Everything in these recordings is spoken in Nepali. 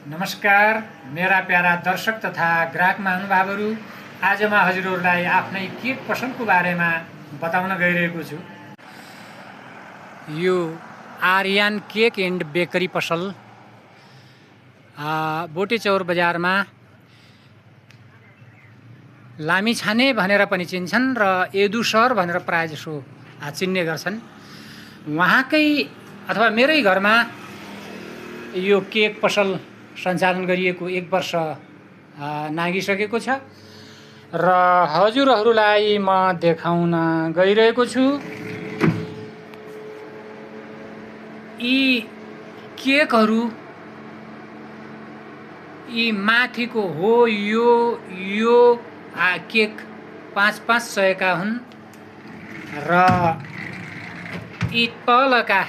नमस्कार मेरा प्यारा दर्शक तथा ग्राहक महानुभावहरू, आज म हजुरहरूलाई आफ्नै केक पसलको बारेमा बताउन गइरहेको छु। यो आर्यन केक एन्ड बेकरी पसल बोटेचौर बजारमा लामिछाने भनेर पनि चिन्छन् र एदु सर भनेर प्रायःजसो चिन्ने गर्छन्। उहाँकै अथवा मेरै घरमा यो केक पसल सञ्चालन गरिएको 1 वर्ष नागिसकेको छ र हजुरहरूलाई म देखाउन गइरहेको छु। यी केकहरू यी माथिको हो, यो केक 500 का हुन् र यी तलका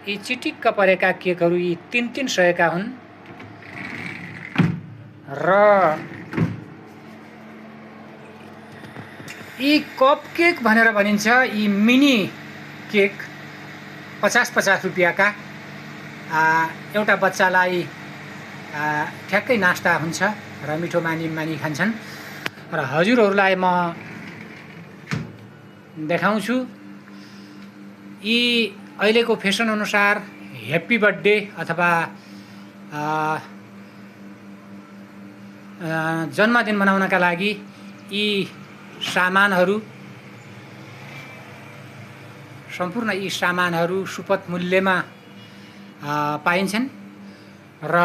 यी चिटिक्क परेका केकहरू यी 300 का हुन् र यी कप केक भनेर भनिन्छ। यी मिनी केक 50-50 रुपियाँका एउटा बच्चालाई ठ्याक्कै नास्ता हुन्छ र मिठो मानी खान्छन् र हजुरहरूलाई म देखाउँछु। यी अहिलेको फेसन अनुसार ह्याप्पी बर्थडे अथवा जन्मदिन मनाउनका लागि यी सामानहरू सम्पूर्ण यी सामानहरू सुपथ मूल्यमा पाइन्छन् र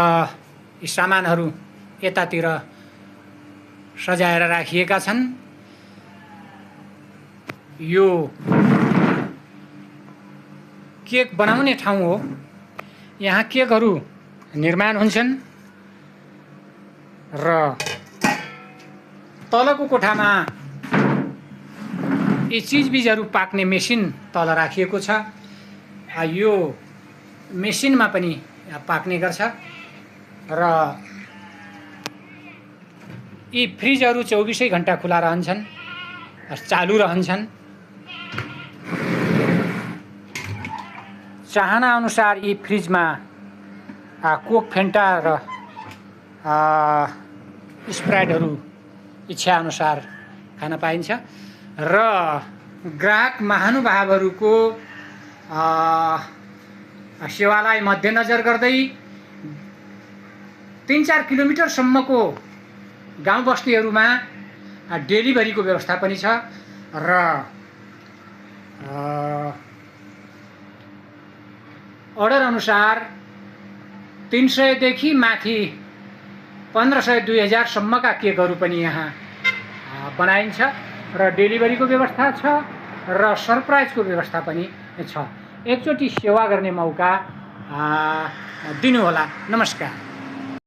यी सामानहरू यतातिर सजाएर राखिएका छन्। यो केक बनाउने ठाउँ हो। यहाँ केकहरू निर्माण हुन्छन् र तलको कोठामा यी चिजबिजहरू पाक्ने मेसिन तल राखिएको छ। यो मेसिनमा पनि पाक्ने गर्छ र यी फ्रिजहरू 24 घण्टा खुला रहन्छन्, चालु रहन्छन्। चाहना अनुसार यी फ्रिजमा कोक, फेन्टा र स्प्राइटहरू इच्छा अनुसार खान पाइन्छ र ग्राहक महानुभावहरूको सेवालाई मध्यनजर गर्दै 3-4 किलोमिटरसम्मको गाउँ बस्तीहरूमा डेलिभरीको व्यवस्था पनि छ र अर्डर अनुसार 300 देखि माथि 1500-2000 सम्मका केकहरू पनि यहाँ बनाइन्छ र डेलिभरीको व्यवस्था छ र सरप्राइजको व्यवस्था पनि छ। एकचोटि सेवा गर्ने मौका दिनुहोला। नमस्कार।